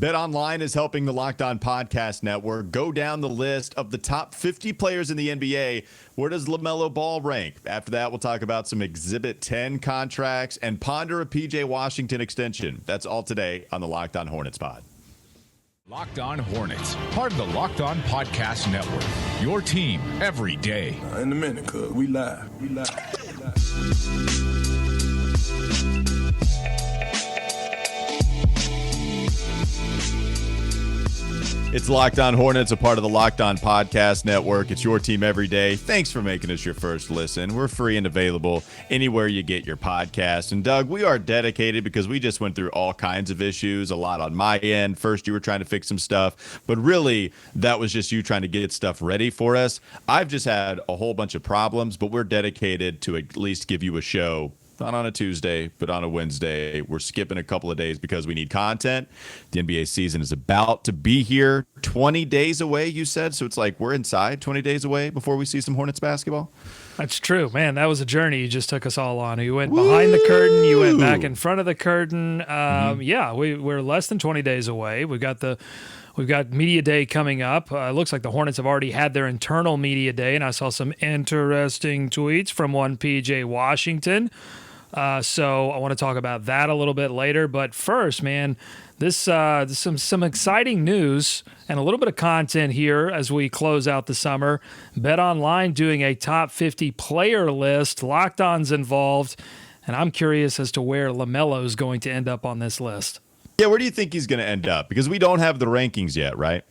BetOnline is helping the Locked On Podcast Network go down the list of the top 50 players in the NBA. Where does LaMelo Ball rank? After that, we'll talk about some Exhibit 10 contracts and ponder a PJ Washington extension. That's all today on the Locked On Hornets pod. Locked On Hornets, part of the Locked On Podcast Network. Your team every day. In a minute, cuz we live. It's Locked On Hornets, a part of the Locked On Podcast Network. It's your team every day. Thanks for making us your first listen. We're free and available anywhere you get your podcast. And Doug, we are dedicated because we just went through all kinds of issues, a lot on my end. First, you were trying to fix some stuff, but really that was just you trying to get stuff ready for us. I've just had a whole bunch of problems, but we're dedicated to at least give you a show. Not on a Tuesday, but on a Wednesday. We're skipping a couple of days because we need content. The NBA season is about to be here. 20 days away, you said? So it's like we're inside 20 days away before we see some Hornets basketball? That's true. Man, that was a journey you just took us all on. You went behind the curtain. You went back in front of the curtain. Yeah, we're less than 20 days away. We've got Media Day coming up. It looks like the Hornets have already had their internal Media Day, and I saw some interesting tweets from one PJ Washington. So I want to talk about that a little bit later. But first, man, this some exciting news and a little bit of content here as we close out the summer. BetOnline doing a top 50 player list. Locked On's involved, and I'm curious as to where LaMelo is going to end up on this list. Yeah, where do you think he's going to end up? Because we don't have the rankings yet, right?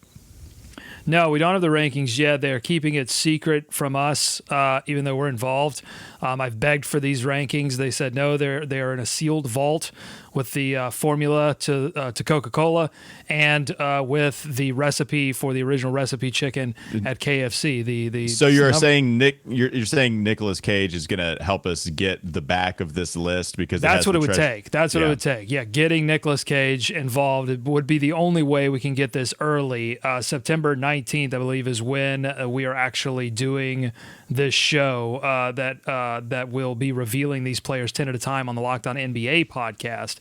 No, we don't have the rankings yet. They're keeping it secret from us, even though we're involved. I've begged for these rankings. They said no, they're in a sealed vault with the formula to Coca-Cola and with the recipe for the original recipe chicken at KFC. So you're saying you're saying Nicolas Cage is going to help us get the back of this list because that's what it would take. That's what it would take. Yeah, getting Nicolas Cage involved would be the only way we can get this early. September 19th, I believe, is when we are actually doing this show that will be revealing these players 10 at a time on the Locked On NBA podcast.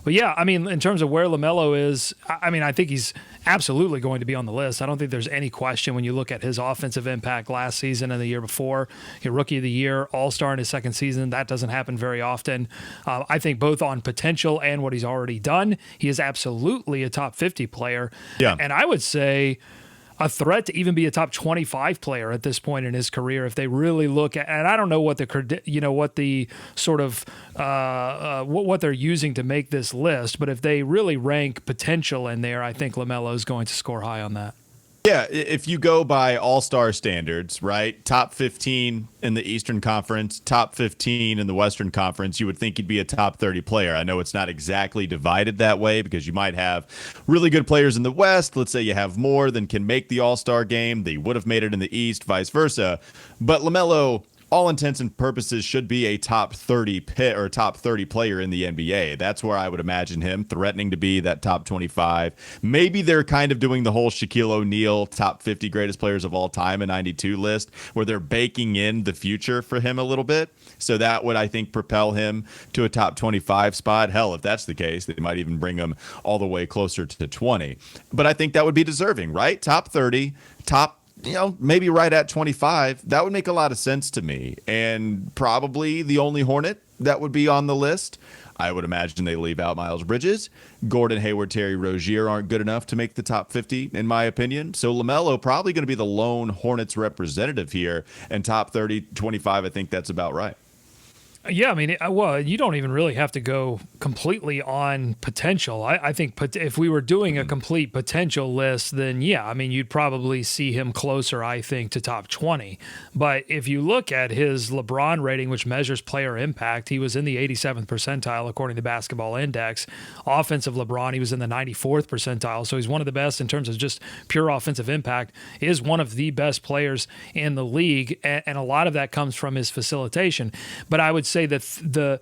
But yeah, I mean, in terms of where LaMelo is, I think he's absolutely going to be on the list. I don't think there's any question when you look at his offensive impact last season and the year before. Rookie of the Year, All-Star in his second season. That doesn't happen very often. I think both on potential and what he's already done, he is absolutely a top 50 player. Yeah. And I would say a threat to even be a top 25 player at this point in his career if they really look at, and I don't know what the sort of what they're using to make this list, but if they really rank potential in there, I think LaMelo is going to score high on that. Yeah, if you go by all-star standards, right, top 15 in the Eastern Conference, top 15 in the Western Conference, you would think he'd be a top 30 player. I know it's not exactly divided that way because you might have really good players in the West. Let's say you have more than can make the all-star game. They would have made it in the East, vice versa. But LaMelo, all intents and purposes, should be a top 30 or top 30 player in the NBA. That's where I would imagine him threatening to be that top 25. Maybe they're kind of doing the whole Shaquille O'Neal top 50 greatest players of all time in 92 list where they're baking in the future for him a little bit. So that would, I think, propel him to a top 25 spot. Hell, if that's the case, they might even bring him all the way closer to 20. But I think that would be deserving, right? Top 30, top, maybe right at 25. That would make a lot of sense to me. And probably the only Hornet that would be on the list. I would imagine they leave out Miles Bridges. Gordon Hayward, Terry Rozier aren't good enough to make the top 50, in my opinion. So LaMelo probably going to be the lone Hornets representative here. And top 30, 25, I think that's about right. Yeah, I mean, well, you don't even really have to go completely on potential. I think if we were doing a complete potential list, then yeah, I mean, you'd probably see him closer, I think, to top 20. But if you look at his LeBron rating, which measures player impact, he was in the 87th percentile according to Basketball Index. Offensive LeBron, he was in the 94th percentile, so he's one of the best in terms of just pure offensive impact, is one of the best players in the league, and a lot of that comes from his facilitation. But I would say that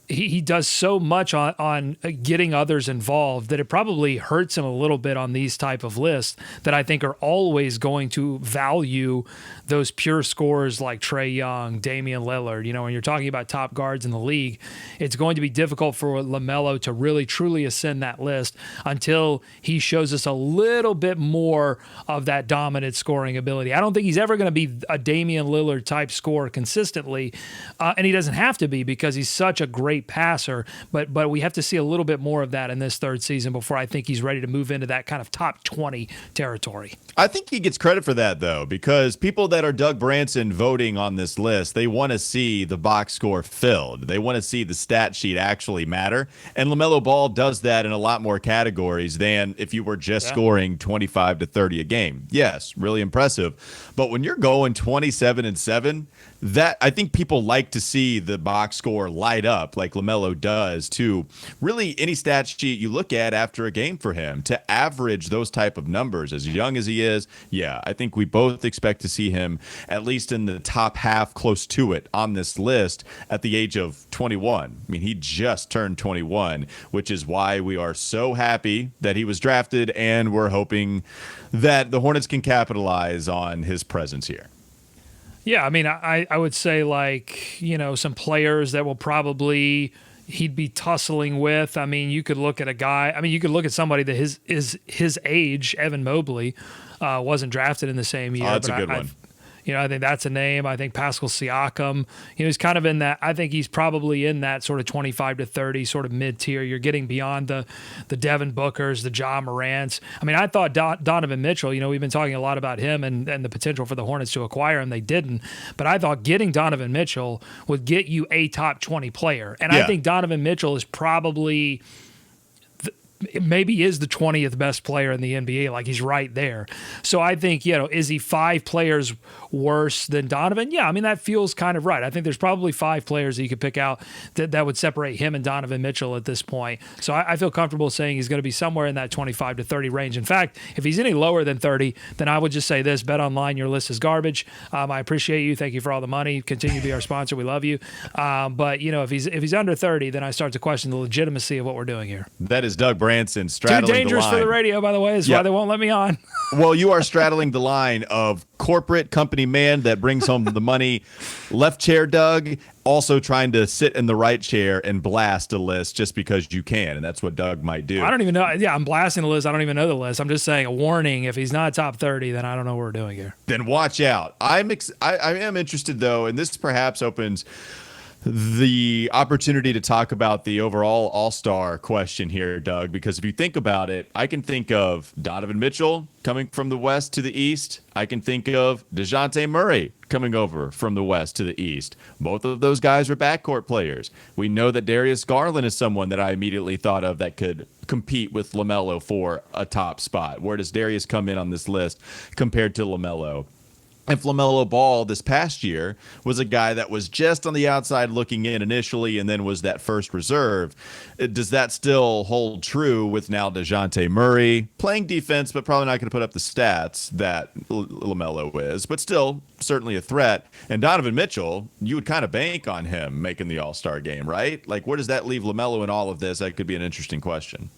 he does so much on getting others involved that it probably hurts him a little bit on these type of lists that I think are always going to value those pure scorers like Trae Young, Damian Lillard. When you're talking about top guards in the league, it's going to be difficult for LaMelo to really truly ascend that list until he shows us a little bit more of that dominant scoring ability. I don't think he's ever going to be a Damian Lillard type scorer consistently, and he doesn't have to be because he's such a great passer, but we have to see a little bit more of that in this third season before I think he's ready to move into that kind of top 20 territory. I think he gets credit for that, though, because people that are Doug Branson voting on this list, they want to see the box score filled. They want to see the stat sheet actually matter. And LaMelo Ball does that in a lot more categories than if you were just scoring 25 to 30 a game. Yes, really impressive. But when you're going 27-7, that I think people like to see the box score light up like LaMelo does to really any stat sheet you look at after a game for him to average those type of numbers as young as he is. Yeah, I think we both expect to see him at least in the top half, close to it on this list at the age of 21. I mean, he just turned 21, which is why we are so happy that he was drafted, and we're hoping that the Hornets can capitalize on his presence here. Yeah, I mean, I would say some players that will probably he'd be tussling with. I mean, you could look at a guy. I mean, you could look at somebody that his age, Evan Mobley, wasn't drafted in the same year. Oh, that's a good one. I think that's a name. I think Pascal Siakam, he's kind of in that. I think he's probably in that sort of 25 to 30 sort of mid-tier. You're getting beyond the Devin Bookers, the Ja Morants. I mean, I thought Donovan Mitchell, we've been talking a lot about him and the potential for the Hornets to acquire him. They didn't. But I thought getting Donovan Mitchell would get you a top 20 player. And I think Donovan Mitchell is probably maybe is the 20th best player in the NBA. Like, he's right there. So I think, is he 5 players worse than Donovan? Yeah, I mean, that feels kind of right. I think there's probably 5 players that you could pick out that would separate him and Donovan Mitchell at this point. So I feel comfortable saying he's going to be somewhere in that 25 to 30 range. In fact, if he's any lower than 30, then I would just say this: BetOnline, your list is garbage. I appreciate you. Thank you for all the money. Continue to be our sponsor. We love you. But if he's under 30, then I start to question the legitimacy of what we're doing here. That is Doug Branson straddling the line. Too dangerous for the radio, by the way, is why they won't let me on. Well, you are straddling the line of corporate company man that brings home the money, left chair Doug, also trying to sit in the right chair and blast a list just because you can, and that's what Doug might do. I don't even know. Yeah, I'm blasting the list. I don't even know the list. I'm just saying a warning. If he's not top 30, then I don't know what we're doing here. Then watch out. I am interested, though, and this perhaps opens the opportunity to talk about the overall all-star question here, Doug, because if you think about it, I can think of Donovan Mitchell coming from the west to the east. I can think of DeJounte Murray coming over from the west to the east. Both of those guys are backcourt players. We know that Darius Garland is someone that I immediately thought of that could compete with LaMelo for a top spot. Where does Darius come in on this list compared to LaMelo? If LaMelo Ball this past year was a guy that was just on the outside looking in initially and then was that first reserve, does that still hold true with now DeJounte Murray playing defense, but probably not going to put up the stats that LaMelo is, but still certainly a threat? And Donovan Mitchell, you would kind of bank on him making the All-Star game, right? Like, where does that leave LaMelo in all of this? That could be an interesting question.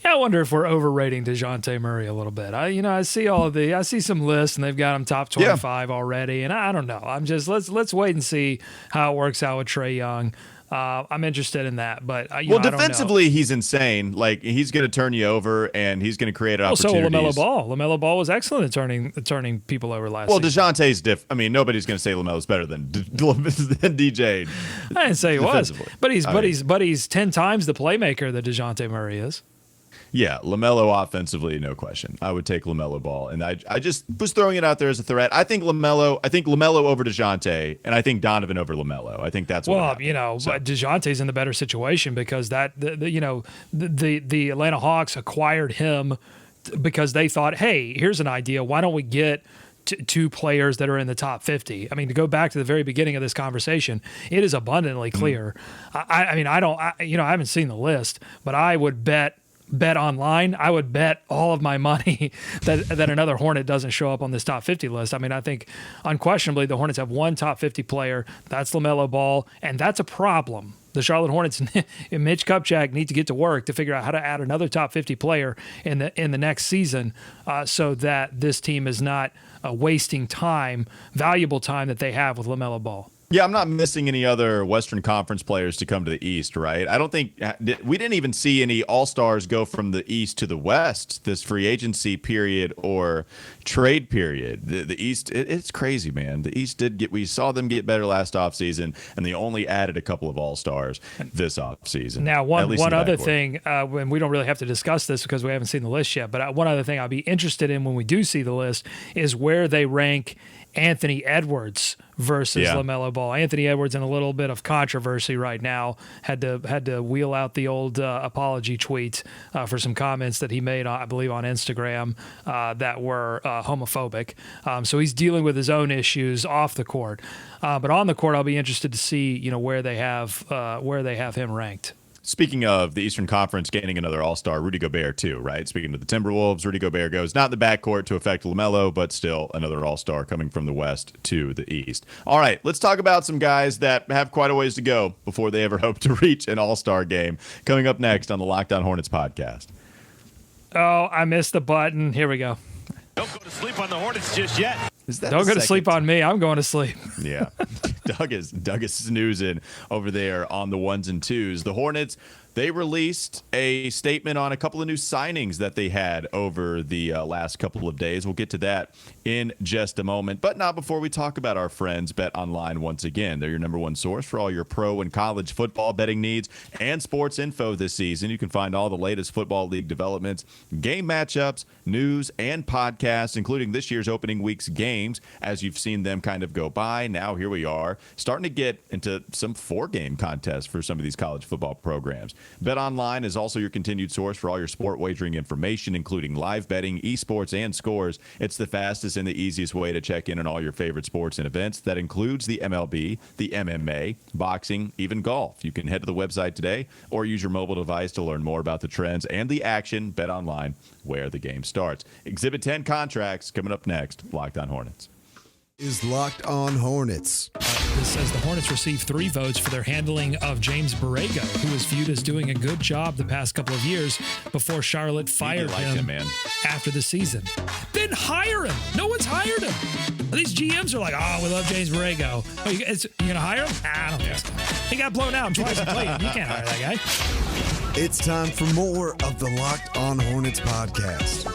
Yeah, I wonder if we're overrating DeJounte Murray a little bit. I see some lists and they've got him top 25 already, and I don't know. I'm just let's wait and see how it works out with Trae Young. I'm interested in that, but defensively, he's insane. Like, he's going to turn you over, and he's going to create opportunities. So LaMelo Ball was excellent at turning people over last season. Well, DeJounte's different. I mean, nobody's going to say LaMelo's better than DJ. I didn't say he was, but he's 10 times the playmaker that DeJounte Murray is. Yeah, LaMelo offensively, no question. I would take LaMelo Ball, and I just was throwing it out there as a threat. I think LaMelo over DeJounte, and I think Donovan over LaMelo. I think that's what but DeJounte's in the better situation because the Atlanta Hawks acquired him because they thought, hey, here's an idea. Why don't we get 2 players that are in the top 50? I mean, to go back to the very beginning of this conversation, it is abundantly clear. I haven't seen the list, but I would bet online, I would bet all of my money that another Hornet doesn't show up on this top 50 list. I mean, I think unquestionably the Hornets have one top 50 player. That's LaMelo Ball, and that's a problem The Charlotte Hornets and Mitch Kupchak need to get to work to figure out how to add another top 50 player in the next season, so that this team is not wasting time, valuable time that they have with LaMelo Ball. Yeah, I'm not missing any other Western Conference players to come to the East, right? I don't think we didn't even see any All-Stars go from the East to the West this free agency period or trade period. The East, it's crazy, man. The East we saw them get better last offseason, and they only added a couple of All-Stars this offseason. Now, one other thing, and we don't really have to discuss this because we haven't seen the list yet, but one other thing I'll be interested in when we do see the list is where they rank Anthony Edwards versus LaMelo Ball. Anthony Edwards in a little bit of controversy right now. Had to wheel out the old apology tweet for some comments that he made, I believe, on Instagram that were homophobic. So he's dealing with his own issues off the court. But on the court, I'll be interested to see where they have him ranked. Speaking of the Eastern Conference gaining another All-Star, Rudy Gobert too, right? Speaking of the Timberwolves, Rudy Gobert goes not in the backcourt to affect LaMelo, but still another All-Star coming from the West to the East. All right, let's talk about some guys that have quite a ways to go before they ever hope to reach an All-Star game. Coming up next on the Locked On Hornets podcast. Oh, I missed the button. Here we go. Don't go to sleep on the Hornets just yet. Don't go to sleep on me. I'm going to sleep. Yeah. Doug is snoozing over there on the ones and twos. The Hornets, they released a statement on a couple of new signings that they had over the last couple of days. We'll get to that in just a moment, but not before we talk about our friends BetOnline once again. They're your number one source for all your pro and college football betting needs and sports info this season. You can find all the latest football league developments, game matchups, news, and podcasts, including this year's opening week's games. As you've seen them kind of go by, now here we are starting to get into some 4-game contests for some of these college football programs. BetOnline is also your continued source for all your sport wagering information, including live betting, esports, and scores. It's the fastest and the easiest way to check in on all your favorite sports and events. That includes the MLB, the MMA, boxing, even golf. You can head to the website today or use your mobile device to learn more about the trends and the action. BetOnline, where the game starts. Exhibit 10 contracts coming up next. Locked On Hornets. Is Locked On Hornets. This says the Hornets received 3 votes for their handling of James Borrego, who was viewed as doing a good job the past couple of years before Charlotte fired him after the season. Then hire him. No one's hired him. These GMs are like, oh, we love James Borrego. Oh, you going to hire him? I don't think so. He got blown out twice in play. You can't hire that guy. It's time for more of the Locked On Hornets podcast.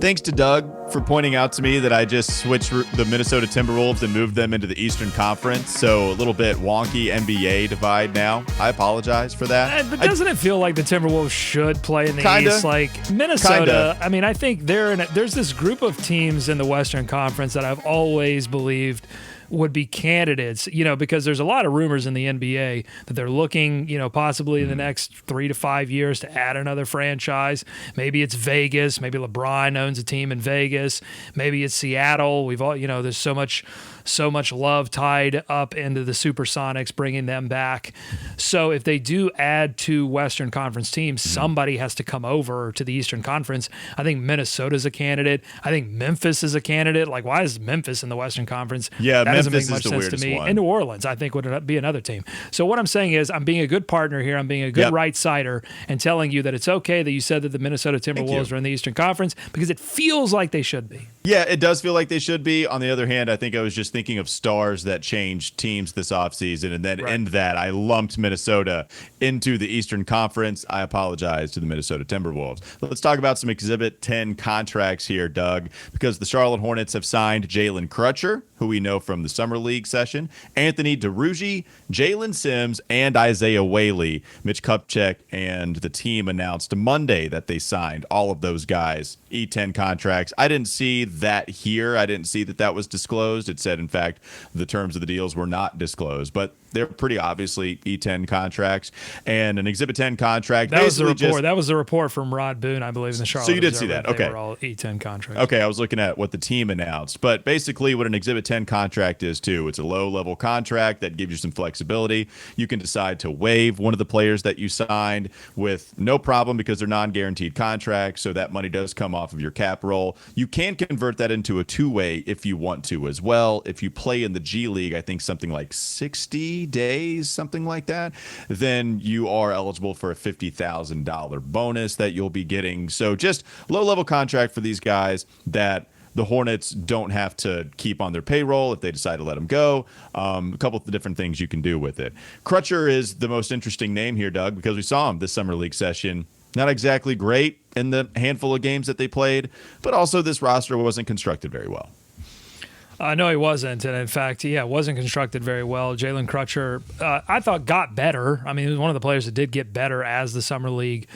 Thanks to Doug for pointing out to me that I just switched the Minnesota Timberwolves and moved them into the Eastern Conference. So a little bit wonky NBA divide now. I apologize for that. But doesn't it feel like the Timberwolves should play in the East? Like Minnesota, I mean, I think there's this group of teams in the Western Conference that I've always believed would be candidates, because there's a lot of rumors in the NBA that they're looking, possibly in the next 3 to 5 years to add another franchise. Maybe it's Vegas. Maybe LeBron owns a team in Vegas. Maybe it's Seattle. We've all, there's so much love tied up into the Supersonics, bringing them back. So if they do add 2 Western Conference teams, somebody has to come over to the Eastern Conference. I think Minnesota's a candidate. I think Memphis is a candidate. Like, why is Memphis in the Western Conference? Yeah, that doesn't Memphis make much is the sense to me. one. And New Orleans, I think, would be another team. So what I'm saying is I'm being a good partner here. I'm being a good right-sider and telling you that it's okay that you said that the Minnesota Timberwolves are in the Eastern Conference because it feels like they should be. Yeah, it does feel like they should be. On the other hand, I think I was just thinking of stars that changed teams this offseason, and then in that, I lumped Minnesota into the Eastern Conference. I apologize to the Minnesota Timberwolves. Let's talk about some Exhibit 10 contracts here, Doug, because the Charlotte Hornets have signed Jalen Crutcher, who we know from the Summer League session, Anthony DeRuigi, Jalen Sims, and Isaiah Whaley. Mitch Kupchak and the team announced Monday that they signed all of those guys, E10 contracts. I didn't see that here. I didn't see that was disclosed. It said, in fact, the terms of the deals were not disclosed, but they're pretty obviously E10 contracts. And an Exhibit 10 contract. That was the report. That was the report from Rod Boone, I believe, in the Charlotte. So you did see that. Okay. They were all E10 contracts. Okay, I was looking at what the team announced. But basically what an Exhibit 10 contract is too. It's a low-level contract that gives you some flexibility. You can decide to waive one of the players that you signed with no problem because they're non-guaranteed contracts, so that money does come off of your cap roll. You can convert that into a two-way if you want to as well. If you play in the G League, I think something like 60 days, something like that, then you are eligible for a $50,000 bonus that you'll be getting. So just low-level contract for these guys that the Hornets don't have to keep on their payroll if they decide to let them go. A couple of different things you can do with it. Crutcher is the most interesting name here, Doug, because we saw him this summer league session. Not exactly great in the handful of games that they played, but also this roster wasn't constructed very well. No, he wasn't. And in fact, wasn't constructed very well. Jalen Crutcher, I thought got better. I mean, he was one of the players that did get better as the summer league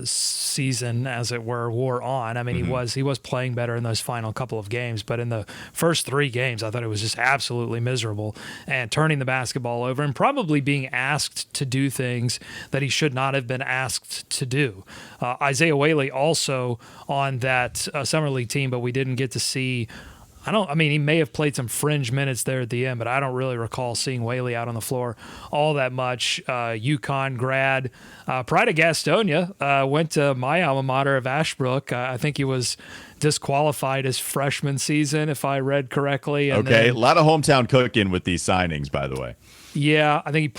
season, as it were, wore on. I mean, he was playing better in those final couple of games, but in the first 3 games, I thought it was just absolutely miserable and turning the basketball over and probably being asked to do things that he should not have been asked to do. Isaiah Whaley also on that summer league team, but we didn't get to see. He may have played some fringe minutes there at the end, but I don't really recall seeing Whaley out on the floor all that much. UConn grad, Pride of Gastonia, went to my alma mater of Ashbrook. I think he was disqualified his freshman season, if I read correctly. And a lot of hometown cooking with these signings, by the way. Yeah, I think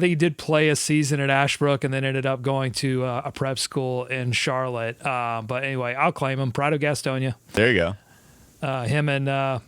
he did play a season at Ashbrook and then ended up going to a prep school in Charlotte. But anyway, I'll claim him. Pride of Gastonia. There you go. Him and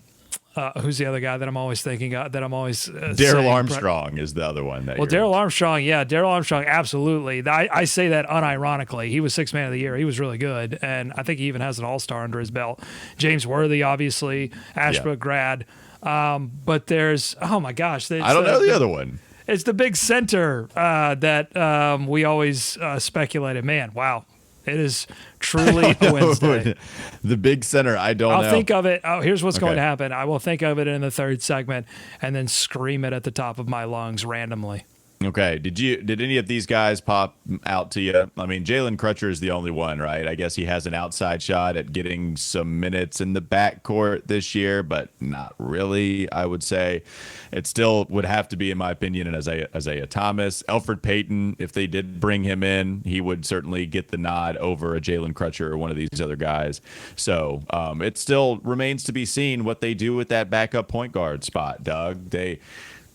who's the other guy that I'm always thinking of, that I'm always Daryl Armstrong is the other one. Daryl Armstrong, Daryl Armstrong, absolutely. I say that unironically. He was 6th man of the year. He was really good, and I think he even has an all-star under his belt. James Worthy, obviously, Ashbrook grad. But there's, oh my goch. I don't know the other one. It's the big center that we always speculated. Man, wow. It is truly Wednesday. The big center, I don't know. I'll think of it. Oh, here's what's going to happen. I will think of it in the 3rd segment and then scream it at the top of my lungs randomly. Okay. Did any of these guys pop out to you? I mean, Jalen Crutcher is the only one, right? I guess he has an outside shot at getting some minutes in the backcourt this year, but not really, I would say. It still would have to be, in my opinion, an Isaiah Thomas. Elfrid Payton, if they did bring him in, he would certainly get the nod over a Jalen Crutcher or one of these other guys. So it still remains to be seen what they do with that backup point guard spot, Doug. They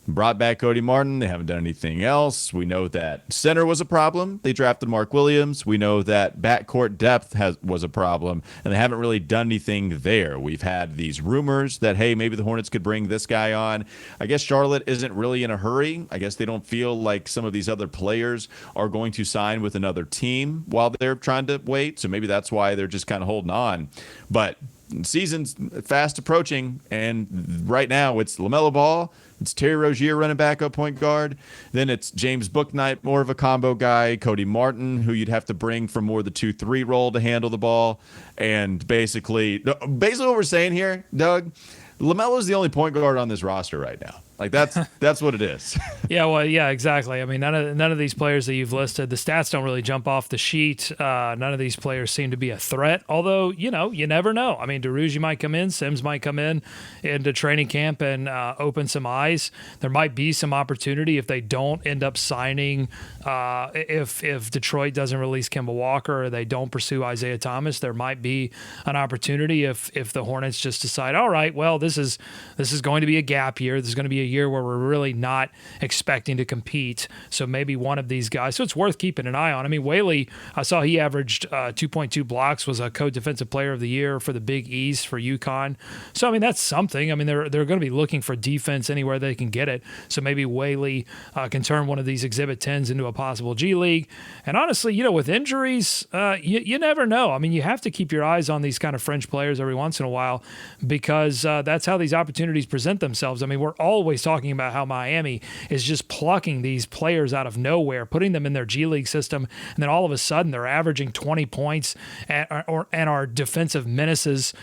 brought back Cody Martin. They haven't done anything else. We know that center was a problem. They drafted Mark Williams. We know that backcourt depth was a problem, and they haven't really done anything there. We've had these rumors that, hey, maybe the Hornets could bring this guy on. I guess Charlotte isn't really in a hurry. I guess they don't feel like some of these other players are going to sign with another team while they're trying to wait, so maybe that's why they're just kind of holding on. But season's fast approaching, and right now it's LaMelo Ball, it's Terry Rozier running backup point guard. Then it's James Bouknight, more of a combo guy. Cody Martin, who you'd have to bring from more the 2-3 role to handle the ball. And basically what we're saying here, Doug, LaMelo's the only point guard on this roster right now. Like that's what it is. Yeah, exactly. I mean, none of these players that you've listed, the stats don't really jump off the sheet. None of these players seem to be a threat. Although, you never know. I mean, DeRozan might come in, Sims might come in into training camp and open some eyes. There might be some opportunity if they don't end up signing. If Detroit doesn't release Kemba Walker or they don't pursue Isaiah Thomas, there might be an opportunity if the Hornets just decide, all right, well, this is going to be a gap year. This is going to be a year where we're really not expecting to compete. So maybe one of these guys. So it's worth keeping an eye on. I mean, Whaley, I saw he averaged 2.2 blocks, was a co-defensive player of the year for the Big East for UConn. So, I mean, that's something. I mean, they're going to be looking for defense anywhere they can get it. So maybe Whaley can turn one of these Exhibit 10s into a possible G League. And honestly, with injuries, you never know. I mean, you have to keep your eyes on these kind of fringe players every once in a while because that's how these opportunities present themselves. I mean, we're always talking about how Miami is just plucking these players out of nowhere, putting them in their G League system, and then all of a sudden they're averaging 20 points and are defensive menaces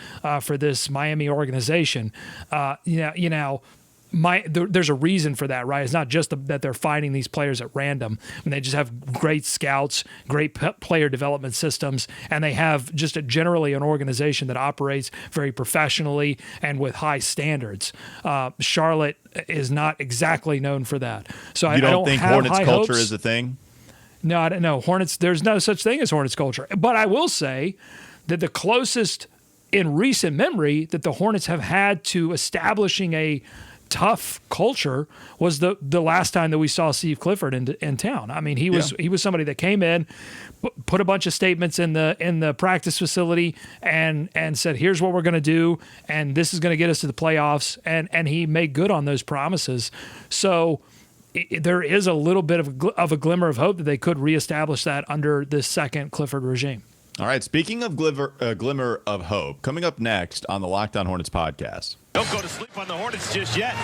for this Miami organization. there's a reason for that, right? It's not just that they're finding these players at random. And they just have great scouts, great player development systems, and they have just generally an organization that operates very professionally and with high standards. Charlotte is not exactly known for that. So you don't think Hornets culture is a thing? No, I don't know. Hornets, there's no such thing as Hornets culture. But I will say that the closest in recent memory that the Hornets have had to establishing a tough culture was the last time that we saw Steve Clifford in town. I mean, he was somebody that came in, put a bunch of statements in the practice facility and said, here's what we're going to do, and this is going to get us to the playoffs, and he made good on those promises. So there is a little bit of a glimmer of hope that they could reestablish that under this second Clifford regime. All right, speaking of glimmer of hope, coming up next on the Locked On Hornets podcast. Don't go to sleep on the Hornets just yet.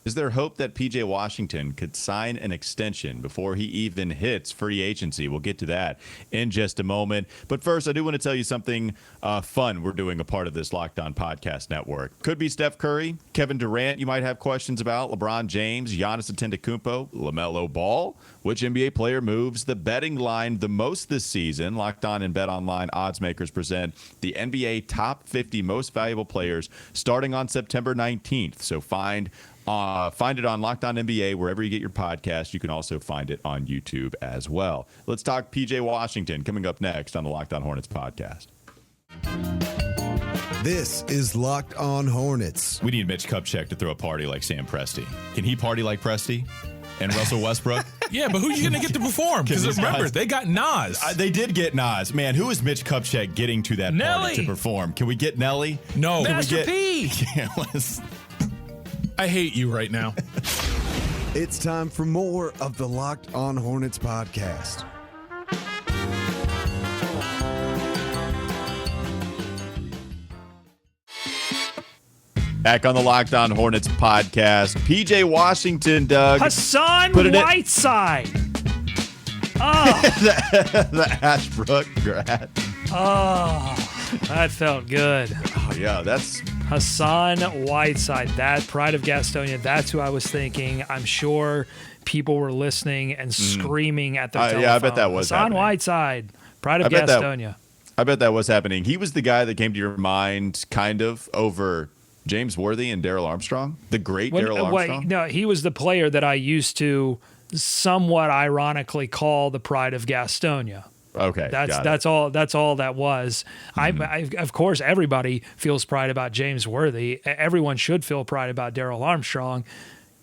Is there hope that P.J. Washington could sign an extension before he even hits free agency? We'll get to that in just a moment. But first, I do want to tell you something fun we're doing a part of this Locked On Podcast Network. Could be Steph Curry, Kevin Durant you might have questions about, LeBron James, Giannis Antetokounmpo, LaMelo Ball. Which NBA player moves the betting line the most this season? Locked On and BetOnline odds makers present the NBA top 50 most valuable players starting on September 19th. So find it on Locked On NBA wherever you get your podcast. You can also find it on YouTube as well. Let's talk PJ Washington coming up next on the Locked On Hornets podcast. This is Locked On Hornets. We need Mitch Kupchak to throw a party like Sam Presti. Can he party like Presti? And Russell Westbrook? Yeah, but who are you going to get to perform? Because remember, they got Nas. They did get Nas. Man, who is Mitch Kupchak getting to that party to perform? Can we get Nelly? No. Master P. Yeah, I hate you right now. It's time for more of the Locked On Hornets podcast. Back on the Locked On Hornets podcast. PJ Washington, Doug. Hassan Whiteside. The Ashbrook grad. Oh, that felt good. Oh, yeah, that's Hassan Whiteside. That Pride of Gastonia. That's who I was thinking. I'm sure people were listening and screaming at their telephone. Yeah, I bet that was Hassan happening. Whiteside. Pride of Gastonia. I bet that was happening. He was the guy that came to your mind kind of over James Worthy and Darrell Armstrong, the great Darrell Armstrong? No, he was the player that I used to somewhat ironically call the Pride of Gastonia. Okay, that's all that was. I of course everybody feels pride about James Worthy. Everyone should feel pride about Darrell Armstrong.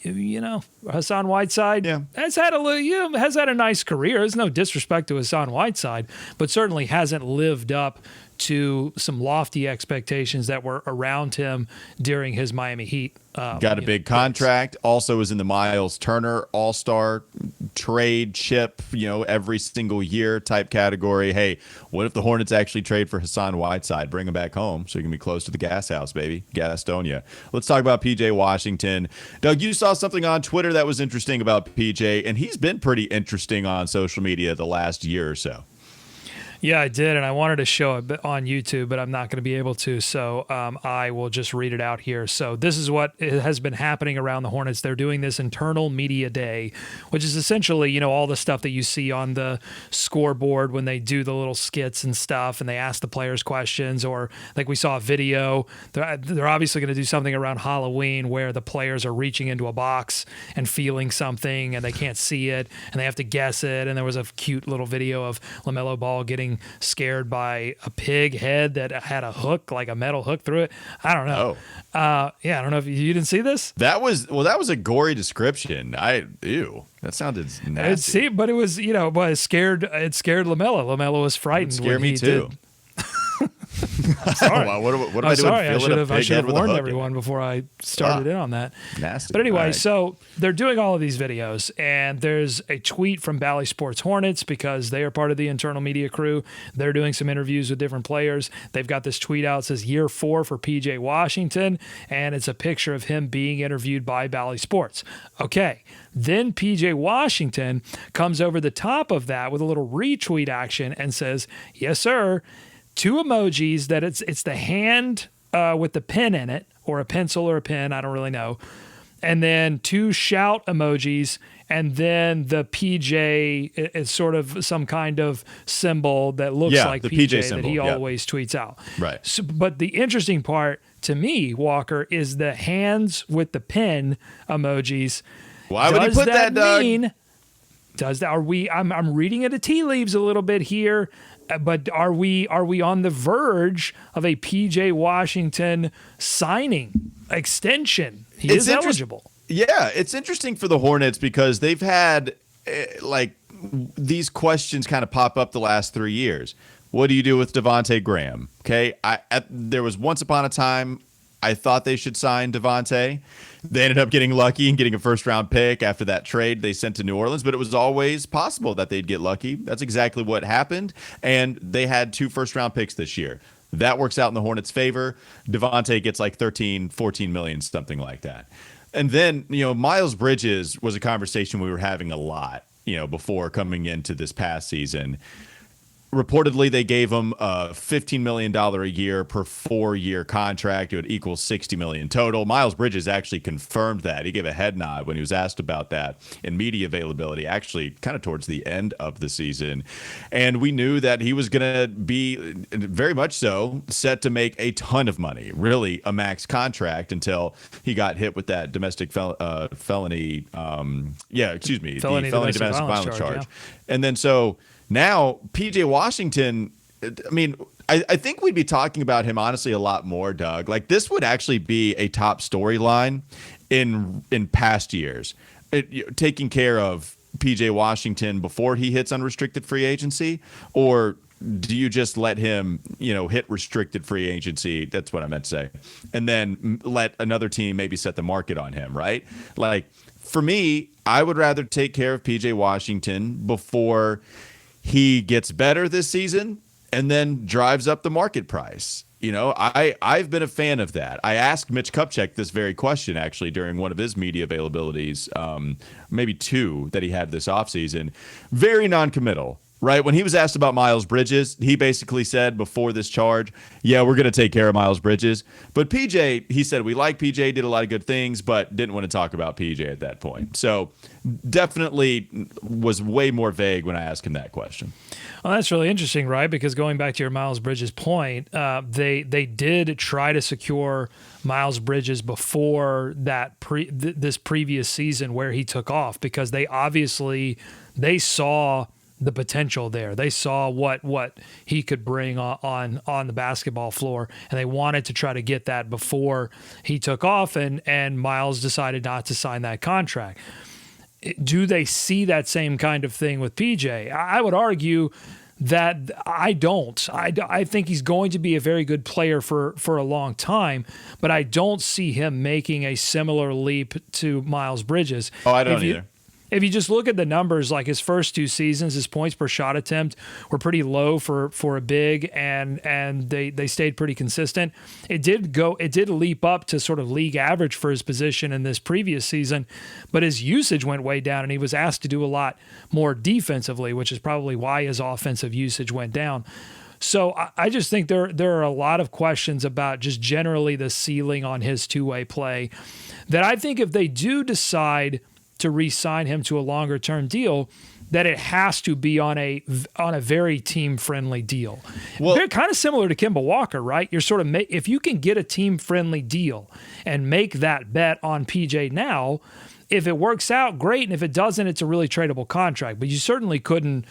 You know, Hassan Whiteside has had a nice career. There's no disrespect to Hassan Whiteside, but certainly hasn't lived up to some lofty expectations that were around him during his Miami Heat. Got a big contract. Also is in the Miles Turner All-Star trade chip, every single year type category. Hey, what if the Hornets actually trade for Hassan Whiteside? Bring him back home so he can be close to the gas house, baby. Gastonia. Let's talk about PJ Washington. Doug, you saw something on Twitter that was interesting about PJ, and he's been pretty interesting on social media the last year or so. Yeah, I did, and I wanted to show it on YouTube, but I'm not going to be able to, so I will just read it out here. So this is what has been happening around the Hornets. They're doing this internal media day, which is essentially, all the stuff that you see on the scoreboard when they do the little skits and stuff, and they ask the players questions, or like we saw a video. They're obviously going to do something around Halloween where the players are reaching into a box and feeling something, and they can't see it, and they have to guess it. And there was a cute little video of LaMelo Ball getting scared by a pig head that had a hook, like a metal hook through it. I don't know. I don't know if you didn't see this. That was a gory description. Ew, that sounded nasty. But it was, but it scared LaMelo. LaMelo was frightened. It scared me too. I'm sorry. What am I doing? I should have warned everyone before I started in on that. Nasty. But anyway, So they're doing all of these videos, and there's a tweet from Bally Sports Hornets because they are part of the internal media crew. They're doing some interviews with different players. They've got this tweet out. It says year 4 for PJ Washington, and it's a picture of him being interviewed by Bally Sports. Okay. Then PJ Washington comes over the top of that with a little retweet action and says, yes, sir. 2 emojis that it's the hand with the pen in it, or a pencil or a pen, I don't really know. and then 2 shout emojis, and then the PJ is sort of some kind of symbol that looks like the PJ symbol, that he yeah. always tweets out. Right. So, but the interesting part to me, Walker, is the hands with the pen emojis. Why would he put that, Doug? Does that? I'm reading it at tea leaves a little bit here, but are we on the verge of a PJ Washington signing extension? He is eligible. Yeah, it's interesting for the Hornets because they've had these questions kind of pop up the last 3 years. What do you do with Devontae Graham? Okay, there was once upon a time I thought they should sign Devontae. They ended up getting lucky and getting a first-round pick after that trade they sent to New Orleans, but it was always possible that they'd get lucky. That's exactly what happened, and they had 2 first-round picks this year. That works out in the Hornets' favor. Devontae gets like 13, 14 million, something like that. And then, Miles Bridges was a conversation we were having a lot, before coming into this past season. Reportedly, they gave him a $15 million a year per 4-year contract. It would equal $60 million total. Miles Bridges actually confirmed that. He gave a head nod when he was asked about that in media availability, actually kind of towards the end of the season. And we knew that he was going to be very much so set to make a ton of money, really a max contract, until he got hit with that domestic felony. The felony domestic violence charge. Yeah. And then now, PJ Washington, I think we'd be talking about him, honestly, a lot more, Doug. Like, this would actually be a top storyline in past years, taking care of PJ Washington before he hits unrestricted free agency, or do you just let him, hit restricted free agency? That's what I meant to say. And then let another team maybe set the market on him, right? Like, for me, I would rather take care of PJ Washington before he gets better this season and then drives up the market price. I've been a fan of that. I asked Mitch Kupchak this very question, actually, during one of his media availabilities, maybe 2 that he had this offseason. Very non-committal, right? When he was asked about Miles Bridges, he basically said before this charge, yeah, we're going to take care of Miles Bridges. But PJ, he said, we like PJ, did a lot of good things, but didn't want to talk about PJ at that point. So definitely was way more vague when I asked him that question. Well, that's really interesting, right? Because going back to your Miles Bridges point, they did try to secure Miles Bridges before that this previous season where he took off, because they saw the potential there. They saw what he could bring on the basketball floor, and they wanted to try to get that before he took off, and Miles decided not to sign that contract. Do they see that same kind of thing with PJ? I would argue that I don't. I think he's going to be a very good player for a long time, but I don't see him making a similar leap to Miles Bridges. Oh, I don't either. If you just look at the numbers, like his first 2 seasons, his points per shot attempt were pretty low for a big, and they stayed pretty consistent. It did leap up to sort of league average for his position in this previous season, but his usage went way down, and he was asked to do a lot more defensively, which is probably why his offensive usage went down. So I just think there are a lot of questions about just generally the ceiling on his 2-way play that I think if they do decide to re-sign him to a longer-term deal, that it has to be on a very team-friendly deal. Well, they're kind of similar to Kemba Walker, right? You're sort of if you can get a team-friendly deal and make that bet on PJ now, if it works out, great, and if it doesn't, it's a really tradable contract. But you certainly couldn't,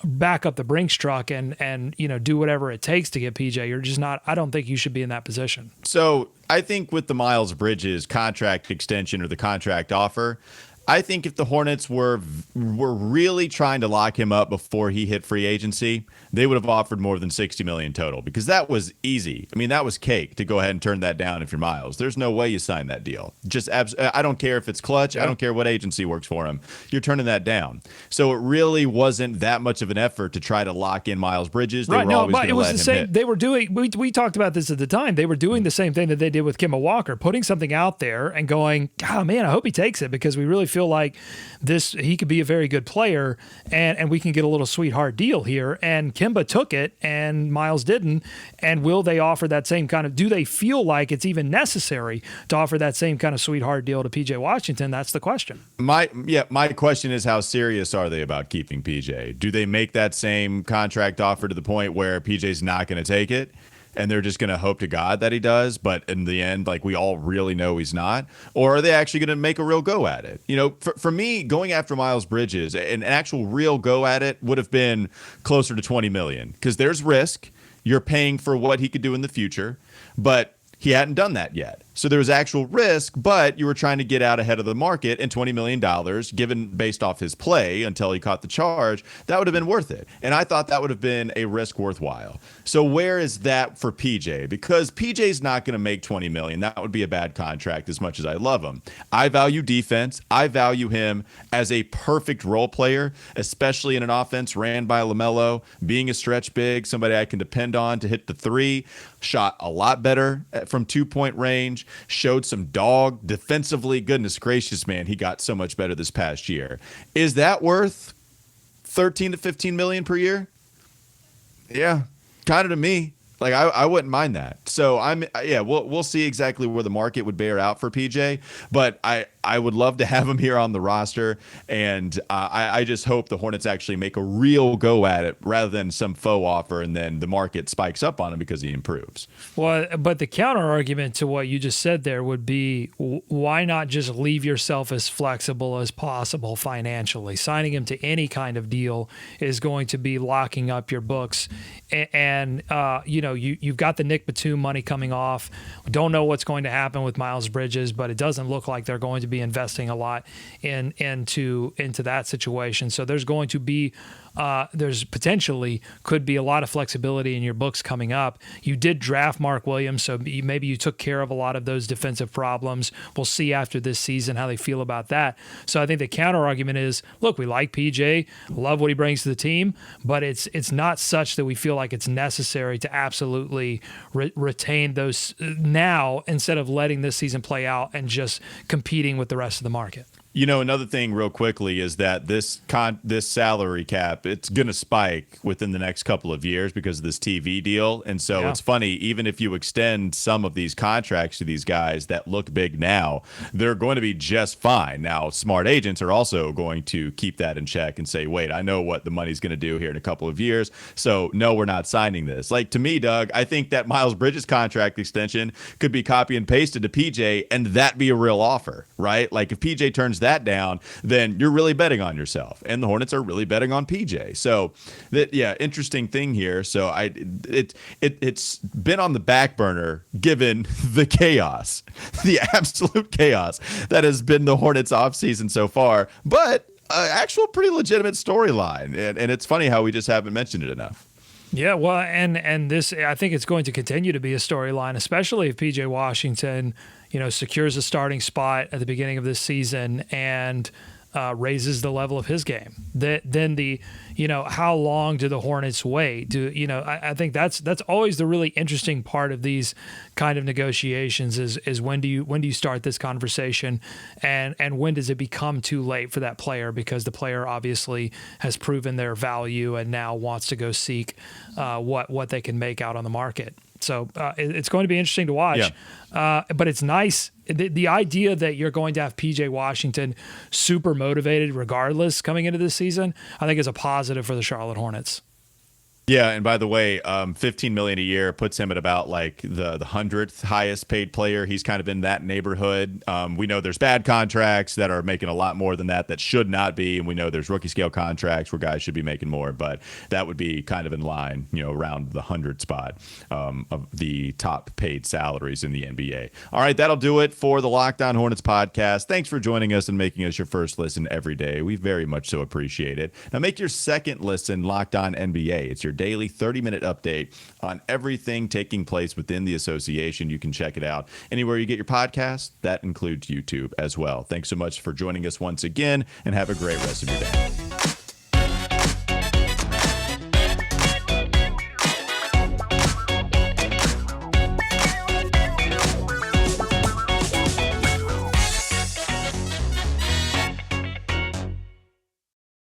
back up the Brinks truck and do whatever it takes to get PJ. You're just not. I don't think you should be in that position. So I think with the Miles Bridges contract extension or the contract offer, I think if the Hornets were really trying to lock him up before he hit free agency, they would have offered more than $60 million total, because that was easy. I mean, that was cake to go ahead and turn that down if you're Miles. There's no way you sign that deal. I don't care if it's clutch. I don't care what agency works for him. You're turning that down. So it really wasn't that much of an effort to try to lock in Miles Bridges. They were always going to let him hit. They were doing. We talked about this at the time. They were doing the same thing that they did with Kemba Walker, putting something out there and going, "Oh man, I hope he takes it because we really feel like he could be a very good player, and we can get a little sweetheart deal here. And Kemba took it, and Miles didn't. And will they offer that same kind of? Do they feel like it's even necessary to offer that same kind of sweetheart deal to PJ Washington? That's the question. My question is, how serious are they about keeping PJ? Do they make that same contract offer to the point where PJ's not going to take it? And they're just going to hope to God that he does, but in the end, like, we all really know he's not? Or are they actually going to make a real go at it? You know, for me, going after Miles Bridges, an actual real go at it would have been closer to $20 million, because there's risk. You're paying for what he could do in the future, but he hadn't done that yet. So there was actual risk, but you were trying to get out ahead of the market, and $20 million, given based off his play until he caught the charge, that would have been worth it. And I thought that would have been a risk worthwhile. So where is that for PJ? Because PJ's not going to make $20 million. That would be a bad contract, as much as I love him. I value defense. I value him as a perfect role player, especially in an offense ran by LaMelo, being a stretch big, somebody I can depend on to hit the three, shot a lot better from 2-point range, showed some dog defensively. Goodness gracious, man, he got so much better this past year. Is that worth 13 to 15 million per year? Yeah, kind of to me. Like, I wouldn't mind that. So we'll see exactly where the market would bear out for PJ, but I would love to have him here on the roster, and I just hope the Hornets actually make a real go at it rather than some faux offer and then the market spikes up on him because he improves. Well, but the counter argument to what you just said there would be, why not just leave yourself as flexible as possible financially? Signing him to any kind of deal is going to be locking up your books, and you've got the Nick Batum money coming off. We don't know what's going to happen with Miles Bridges, but it doesn't look like they're going to be investing a lot into that situation. So there's going to be there's potentially could be a lot of flexibility in your books coming up. You did draft Mark Williams, so maybe you took care of a lot of those defensive problems. We'll see after this season how they feel about that. So I think the counter argument is, look, we like PJ, love what he brings to the team, but it's not such that we feel like it's necessary to absolutely retain those now instead of letting this season play out and just competing with the rest of the market. You know, another thing real quickly is that this salary cap, it's going to spike within the next couple of years because of this TV deal. And so It's funny, even if you extend some of these contracts to these guys that look big now, they're going to be just fine. Now, smart agents are also going to keep that in check and say, wait, I know what the money's going to do here in a couple of years. So no, we're not signing this. Like, to me, Doug, I think that Miles Bridges contract extension could be copy and pasted to PJ, and that be a real offer, right? Like, if PJ turns that down, then you're really betting on yourself, and the Hornets are really betting on PJ. So interesting thing here. So it's been on the back burner given the chaos, the absolute chaos that has been the Hornets offseason so far, but actual pretty legitimate storyline, and it's funny how we just haven't mentioned it enough. Yeah, well, and this, I think it's going to continue to be a storyline, especially if PJ Washington, secures a starting spot at the beginning of this season and raises the level of his game. Then how long do the Hornets wait? I think that's always the really interesting part of these kind of negotiations is when do you start this conversation, and when does it become too late for that player, because the player obviously has proven their value and now wants to go seek what they can make out on the market. So it's going to be interesting to watch. Yeah. But it's nice. The idea that you're going to have PJ Washington super motivated regardless coming into this season, I think is a positive for the Charlotte Hornets. Yeah, and by the way, $15 million a year puts him at about like the 100th highest paid player. He's kind of in that neighborhood. We know there's bad contracts that are making a lot more than that should not be, and we know there's rookie scale contracts where guys should be making more, but that would be kind of in line, around the 100 spot of the top paid salaries in the NBA. All right, that'll do it for the Locked On Hornets podcast. Thanks for joining us and making us your first listen every day. We very much so appreciate it. Now make your second listen Locked On NBA. It's your daily 30-minute update on everything taking place within the association. You can check it out anywhere you get your podcasts. That includes YouTube as well. Thanks so much for joining us once again, and have a great rest of your day.